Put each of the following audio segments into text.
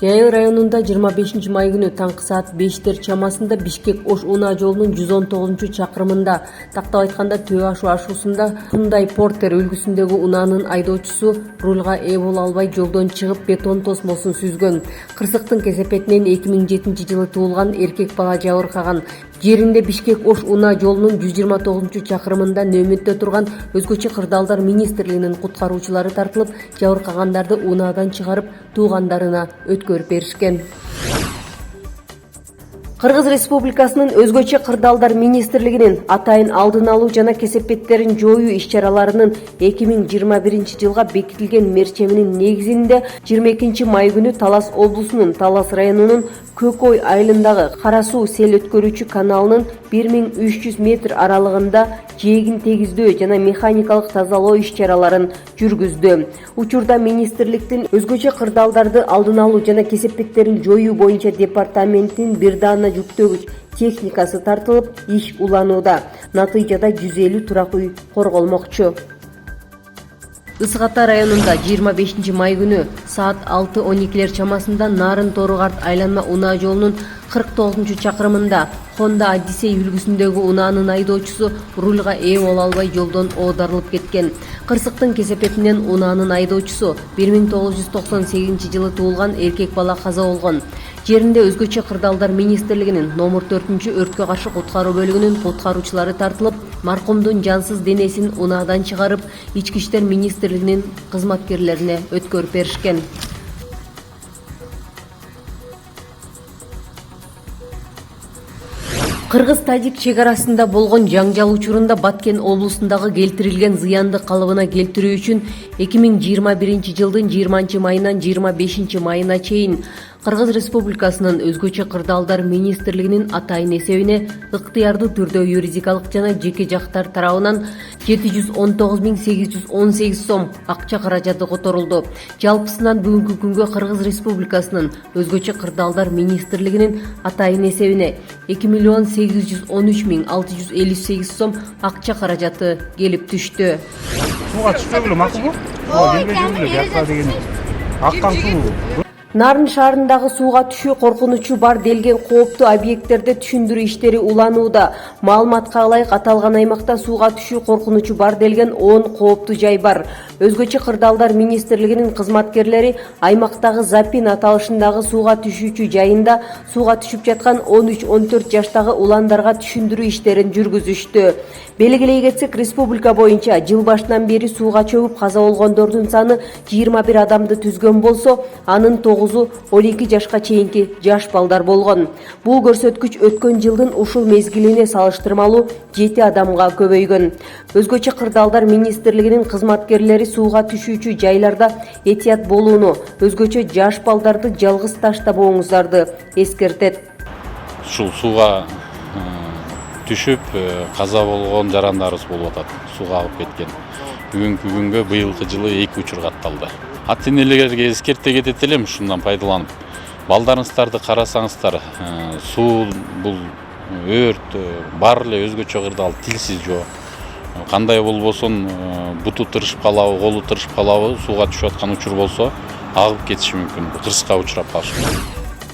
Яйыл районунда 25 май күнү таңкы саат 5 чамасында Бишкек-Ош унаа жолунун 119-чакырымында, тактап айтканда Төө ашу ашуусунда Hyundai Porter үлгүсүндөгү унаанын айдоочусу рульга ээ боло албай жолдон чыгып бетон тосмосун сүзгөн. Кырсыктын кесепетинен 2007-жылы туулган эркек бала жабыркаган. Жеринде Бишкек-Ош унаа жолунун 129-чакырымында нөөмөттө турган Өзгөчө кырдаалдар министрлигинин куткаруучулары тартылып, жабыркагандарды унаадан чыгарып, туугандарына өткөрүп беришкен. Кыргыз Республикасынын Өзгөчө кырдаалдар министрлигинин атайын алдын алуу жана кесепеттерин жоюу иш-чараларынын 2021-жылга бекитилген мерчеминин негизинде 22 май күнү Талас облусунун Талас районунун Көк Ой айылындагы Кара суу сел өткөрүүчү каналынын 1300 метр аралыгында жээгин тегиздөө жана механикалык тазалоо иш-чараларын жүргүздү. Учурда министрликтин Өзгөчө кырдаалдарды алдын алуу жана кесепеттерин жоюу боюнча департаментинин бир даана жүктөгүч техникасы тартылып, иш уланууда. Натыйжада 150 турак үй корголмокчу. Ысык Ата районунда 25 май күнү саат 6:12 чамасында Нарын Торугарт айланма унаа жолунун 49-чакырымында Honda Odyssey үлгүсүндөгү унаанын айдоочусу рульга ээ боло албай жолдон оодарылып кеткен. Кырсыктын кесепетинен унаанын айдоочусу 1998-жылы туулган эркек бала каза болгон. Жеринде Өзгөчө кырдаалдар министрлигинин номер 4-өрткө каршы куткаруу бөлүгүнүн куткаруучулары тартылып, маркумдун жансыз денесин унаадан чыгарып, Ички иштер министрлигинин кызматкерлерине өткөрүп беришкен. Кыргыз-Тажик чек-арасында болгон жаңжал учурунда Баткен облусундагы келтирилген зыянды калыбына келтирүү үчүн 2021-жылдын 20 майынан 25 майына чейин Кыргыз Республикасынын Өзгөчө кырдаалдар министрлигинин атайын эсебине ыктыярдуу түрдө юридикалык жана жеке жактар тарабынан 719.818 сом акча каражаты которулду. Жалпысынан бүгүнкү күнгө Кыргыз Республикасынын Өзгөчө кырдаалдар министрлигинин атайын эсебине 2.813.658 сом акча каражаты келип түштү. Сууга түшпөгүлө макулбу? Келбей жакка деген. Аккан суу. Нарын шаарындагы сууга түшүү коркунучу бар делген кооптуу объекттерде түшүндүрүү иштери уланууда. Маалыматка ылайык аталган аймакта сууга түшүү коркунучу бар делген 10 кооптуу жай бар. Өзгөчө кырдаалдар министрлигинин кызматкерлери аймактагы Запин аталышындагы сууга түшүүчү жайында сууга түшүп жаткан 13-14 жаштагы уландарга түшүндүрүү иштерин жүргүзүштү. Белгилей кетсек, республика боюнча жыл башынан бери сууга чөгүп каза болгондордун саны 21 адамды түзгөн болсо, анын 9-у 12 жашка чейинки жаш балдар болгон. Бул көрсөткүч өткөн жылдын ушул мезгилине салыштырмалуу 7 адамга көбөйгөн. Өзгөчө кырдаалдар министрлигинин кызматкерлери сууга түшүүчү жайларда этият болууну, өзгөчө жаш балдарды жалгыз таштабооңуздарды эскертет. Ушул сууга түшүп каза болгон жарандарыбыз болуп атат. Сууга агып кеткен. Бүгүнкү күнгө быйылкы жылы 2 учур катталды. Ата-энелерге эскерте кетет элем ушундан пайдаланып. Балдарыңыздарды карасаңыздар, суу бул өрт бар эле өзгөчө кырдаал тилсиз жоо. Кандай болбосун буту тырышып калабы, колу тырышып калабы, сууга түшүп аткан учур болсо агып кетиши мүмкүн. Кырсыкка учурап калышы мүмкүн.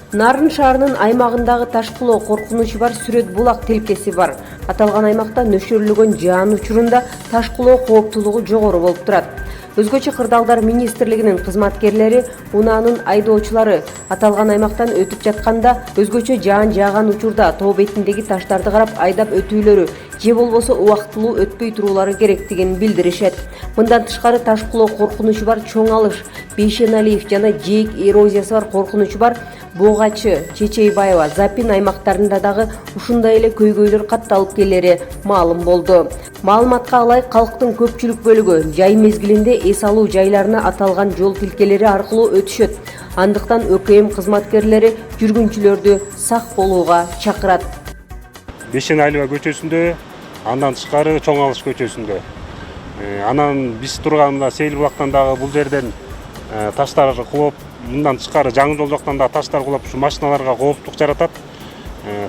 Нарын шаарынын аймагындагы Ташкулоо коркунучу бар Сүрөт булак тилкеси бар. Аталган аймакта нөшөрлөгөн жаан учурунда Ташкулоо кооптуулугу жогору болуп турат. Өзгөчө кырдаалдар министрлигинин кызматкерлери унаанын айдоочулары аталган аймактан өтүп жатканда өзгөчө жаан жааган учурда тоо бетиндеги таштарды карап айдап өтүүлөрү же болбосо убактылуу өтпөй туруулары керектигин билдиришет. Мындан тышкары Ташкулоо коркунучу бар Чоң Алыш, Бейшеналиев жана жээк эрозиясы бар коркунучу бар Богачы, Чечейбаева, Запин аймактарында дагы ушундай эле көйгөйлөр катталып келери маалым болду. Маалыматка ылайык калктын көпчүлүк бөлүгү жай мезгилинде эс алуу жайларына аталган жол тилкелери аркылуу өтүшөт. Андыктан ÖKM кызматкерлери жүргүнчүлөрдү сак болууга чакырат. Бейшеналиева көчөсүндө, андан тышкары Чоң Алыш көчөсүндө. Анан биз турганда Сейил булактан дагы бул жерден таштар кулап, мындан тышкары жаңы жол жактан да таштар кулап, ушу машиналарга кооптук жаратат.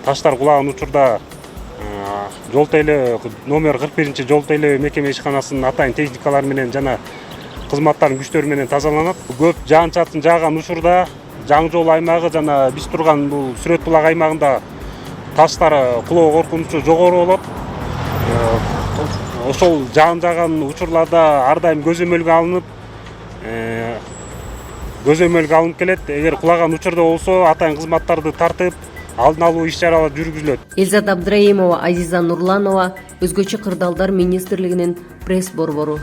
Таштар кулаган учурда жол тейлөө номер 41 жол тейлөө мекеме ишканасынын атайын техникалары менен жана кызматтардын күчтөрү менен тазаланат. Көп жаан чатын жааган учурда жаңы жол аймагы жана биз турган бул Сүрөт булак аймагында таштар кулоо коркунучу жогору болот. Ошол жаан жаган учурларда ар дайым көзөмөлгө алынып келет. Эгер кулаган учурда болсо атайын кызматтарды тартып алдын алуу иш-чаралары жүргүзүлөт. Элзат Абдраимова, Азиза Нурланова, Өзгөчө кырдаалдар министрлигинин пресс борбору.